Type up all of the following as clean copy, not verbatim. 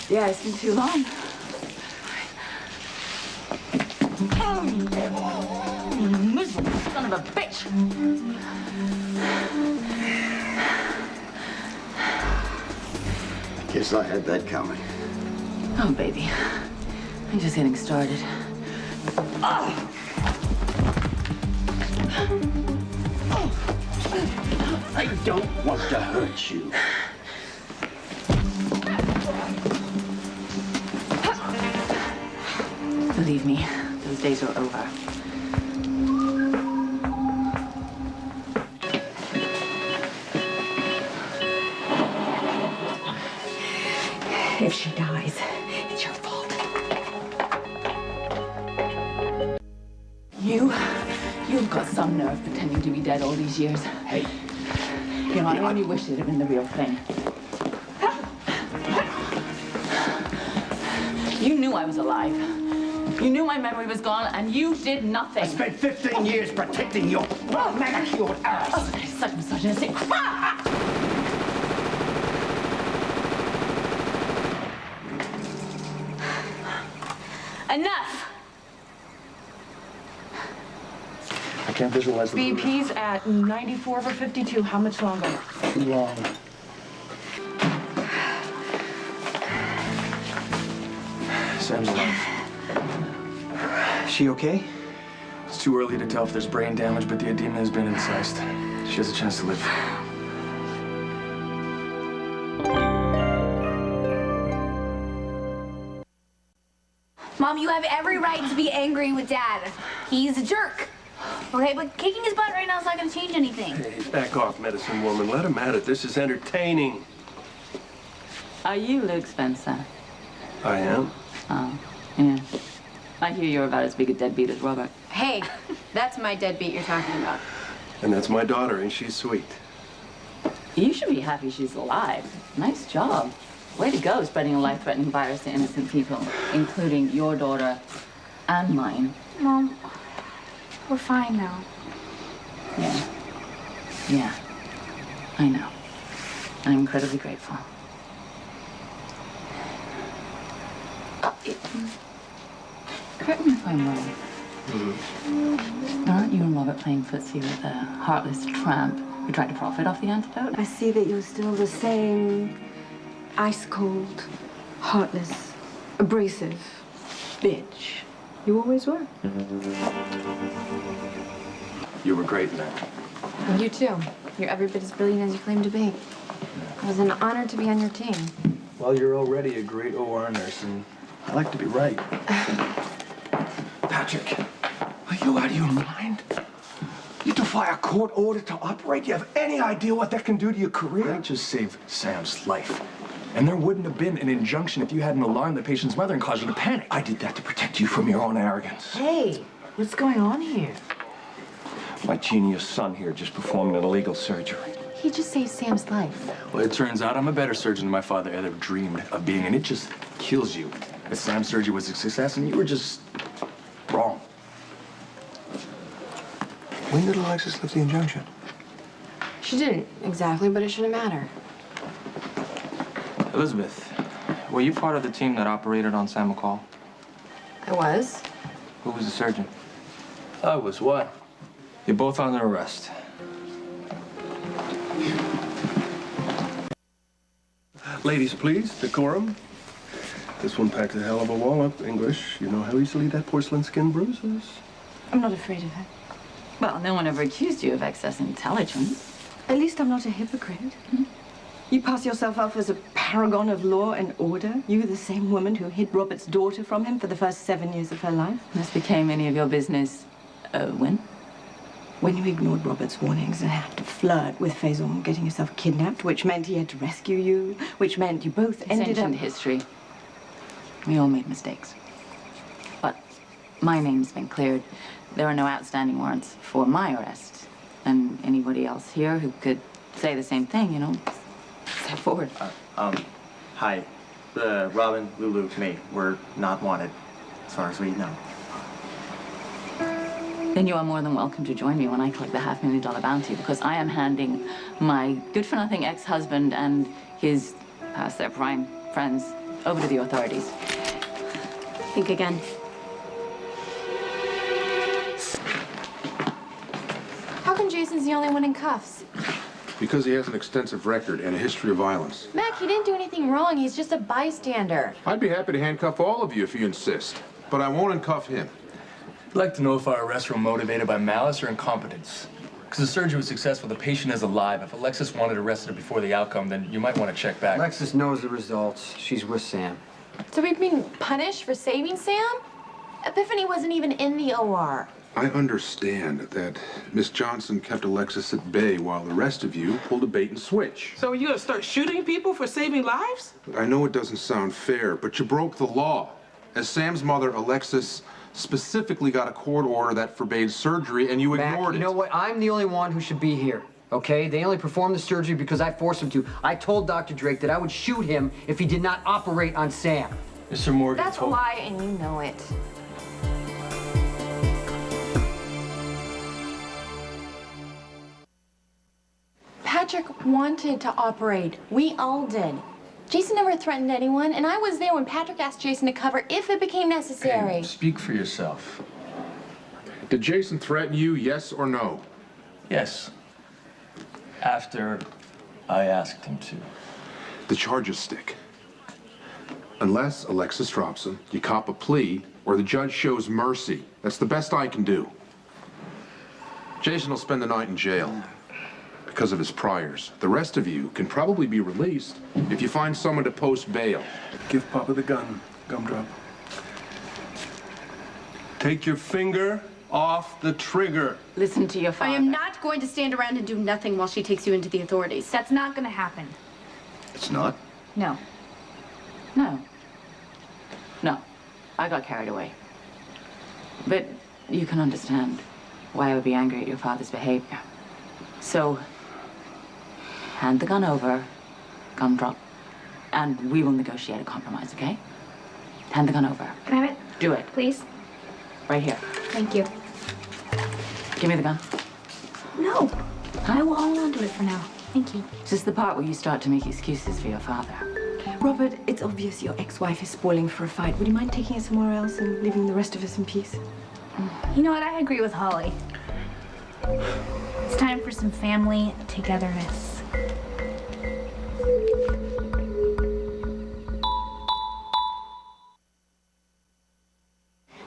Yeah, it's been too long. You miserable son of a bitch! Guess I had that coming. Oh, baby. I'm just getting started. I don't want to hurt you. Believe me, those days are over. If she dies, it's your fault. You've got some nerve pretending to be dead all these years. Hey. You know, I only wish it had been the real thing. You knew I was alive. You knew my memory was gone, and you did nothing. I spent 15 years protecting your manicured ass. Oh, that is such misogynistic. Enough! I can't visualize the BP's at 94 over 52. How much longer? too long. Sam's alive. Is she okay? It's too early to tell if there's brain damage, but the edema has been incised. She has a chance to live. Mom, you have every right to be angry with Dad. He's a jerk. Okay, but kicking his butt right now is not going to change anything. Hey, back off, medicine woman. Let him at it. This is entertaining. Are you Luke Spencer? I am. Oh, yeah. I hear you're about as big a deadbeat as Robert. Hey, that's my deadbeat you're talking about. And that's my daughter, and she's sweet. You should be happy she's alive. Nice job. Way to go, spreading a life-threatening virus to innocent people, including your daughter and mine. Mom, we're fine now. Yeah. Yeah. I know. I'm incredibly grateful. Correct me if I'm wrong. Aren't you and Robert playing footsie with a heartless tramp who tried to profit off the antidote? I see that you're still the same ice-cold, heartless, abrasive bitch. You always were. You were great, man. You too. You're every bit as brilliant as you claim to be. It was an honor to be on your team. Well, you're already a great OR nurse, and I like to be right. Patrick, are you out of your mind? You defy a court order to operate? You have any idea what that can do to your I career? just saved Sam's life. And there wouldn't have been an injunction if you hadn't alarmed the patient's mother and caused her to panic. I did that to protect you from your own arrogance. Hey, what's going on here? My genius son here just performed an illegal surgery. He just saved Sam's life. Well, it turns out I'm a better surgeon than my father ever dreamed of being, and it just kills you that Sam's surgery was a success and you were just wrong. When did Alexis lift the injunction? She didn't exactly, but it shouldn't matter. Elizabeth, were you part of the team that operated on Sam McCall? I was. Who was the surgeon? I was what? You're both under arrest. Ladies, please, decorum. This one packed a hell of a wallop. English, you know how easily that porcelain skin bruises? I'm not afraid of her. Well, no one ever accused you of excess intelligence. At least I'm not a hypocrite. You pass yourself off as a paragon of law and order. You, the same woman who hid Robert's daughter from him for the first 7 years of her life. This became any of your business, when? When you ignored Robert's warnings and had to flirt with Faison, getting yourself kidnapped, which meant he had to rescue you, which meant you both It's ended ancient up... history. We all made mistakes. But my name's been cleared. There are no outstanding warrants for my arrest. And anybody else here who could say the same thing, you know, step forward. Hi. Robin, Lulu, me. We're not wanted, as far as we know. Then you are more than welcome to join me when I collect the $500,000 bounty, because I am handing my good-for-nothing ex-husband and his past their prime friends, over to the authorities. Think again. How come Jason's the only one in cuffs? Because he has an extensive record and a history of violence. Mac, he didn't do anything wrong. He's just a bystander. I'd be happy to handcuff all of you if you insist, but I won't handcuff him. I'd like to know if our arrests were motivated by malice or incompetence. Because the surgery was successful, the patient is alive. If Alexis wanted arrested before the outcome, then you might want to check back. Alexis knows the results. She's with Sam. So we've been punished for saving Sam? Epiphany wasn't even in the OR. I understand that Miss Johnson kept Alexis at bay while the rest of you pulled a bait and switch. So you're gonna start shooting people for saving lives? I know it doesn't sound fair, but you broke the law. As Sam's mother, Alexis specifically got a court order that forbade surgery, and you ignored it. You know what? I'm the only one who should be here, okay? They only performed the surgery because I forced them to. I told Dr. Drake that I would shoot him if he did not operate on Sam. Mr. Morgan That's a told... lie, and you know it. Patrick wanted to operate. We all did. Jason never threatened anyone, and I was there when Patrick asked Jason to cover if it became necessary. Hey, speak for yourself. Did Jason threaten you, yes or no? Yes. After I asked him to. The charges stick. Unless Alexis drops him, you cop a plea, or the judge shows mercy. That's the best I can do. Jason will spend the night in jail because of his priors. The rest of you can probably be released if you find someone to post bail. Give Papa the gun, Gumdrop. Take your finger off the trigger. Listen to your father. I am not going to stand around and do nothing while she takes you into the authorities. That's not going to happen. It's not? No. No. No. I got carried away. But you can understand why I would be angry at your father's behavior. So, hand the gun over, Gumdrop, and we will negotiate a compromise, okay? Hand the gun over. Can I have it? Do it. Please? Right here. Thank you. Give me the gun. No. I will hold on to it for now. Thank you. This is the part where you start to make excuses for your father. Robert, it's obvious your ex-wife is spoiling for a fight. Would you mind taking us somewhere else and leaving the rest of us in peace? You know what? I agree with Holly. It's time for some family togetherness.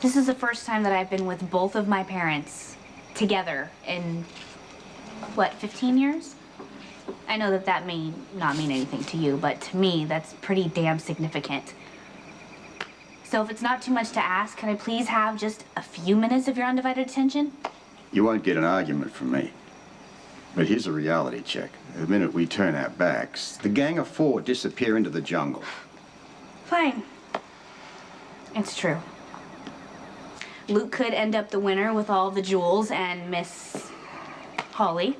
This is the first time that I've been with both of my parents together in, what, 15 years? I know that that may not mean anything to you, but to me, that's pretty damn significant. So if it's not too much to ask, can I please have just a few minutes of your undivided attention? You won't get an argument from me. But here's a reality check. The minute we turn our backs, the gang of four disappear into the jungle. Fine. It's true. Luke could end up the winner with all the jewels and Miss Holly.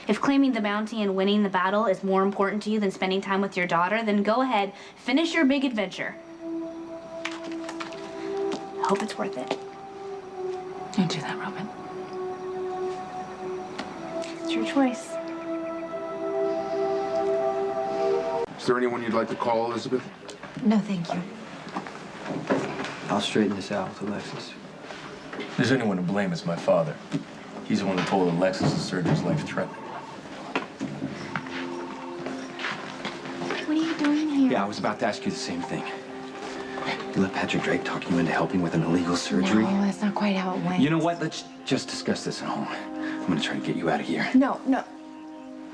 If claiming the bounty and winning the battle is more important to you than spending time with your daughter, then go ahead, finish your big adventure. I hope it's worth it. Don't do that, Robin. It's your choice. Is there anyone you'd like to call, Elizabeth? No, thank you. I'll straighten this out with Alexis. If there's anyone to blame, it's my father. He's the one that told Alexis the surgery's life-threatening. What are you doing here? Yeah, I was about to ask you the same thing. You let Patrick Drake talk you into helping with an illegal surgery? No, that's not quite how it went. You know what? Let's just discuss this at home. I'm gonna try to get you out of here. No.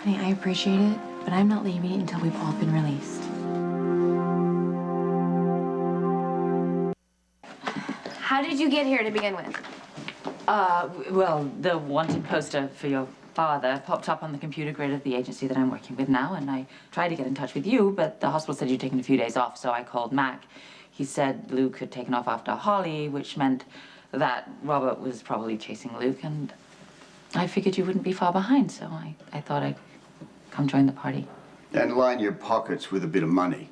Honey, I appreciate it, but I'm not leaving until we've all been released. How did you get here to begin with? Well, the wanted poster for your father popped up on the computer grid of the agency that I'm working with now, and I tried to get in touch with you, but the hospital said you'd taken a few days off, so I called Mac. He said Luke had taken off after Holly, which meant that Robert was probably chasing Luke, and I figured you wouldn't be far behind, so I thought I'd come join the party. And line your pockets with a bit of money.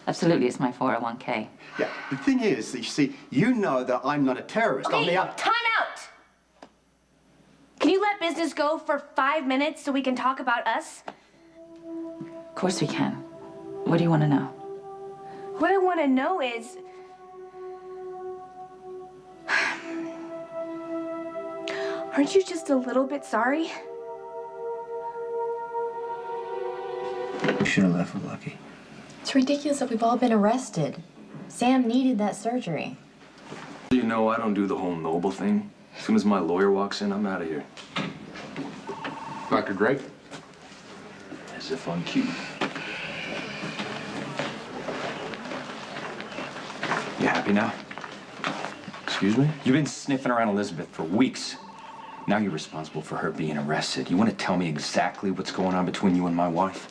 Absolutely, it's my 401k. Yeah, the thing is, you see, you know that I'm not a terrorist. I'm Okay, the... time out! Can you let business go for 5 minutes so we can talk about us? Of course we can. What do you want to know? What I want to know is... Aren't you just a little bit sorry? You should have left with Lucky. It's ridiculous that we've all been arrested. Sam needed that surgery. You know, I don't do the whole noble thing. As soon as my lawyer walks in, I'm out of here. Dr. Drake? As if I'm cute. You happy now? Excuse me? You've been sniffing around Elizabeth for weeks. Now you're responsible for her being arrested. You want to tell me exactly what's going on between you and my wife?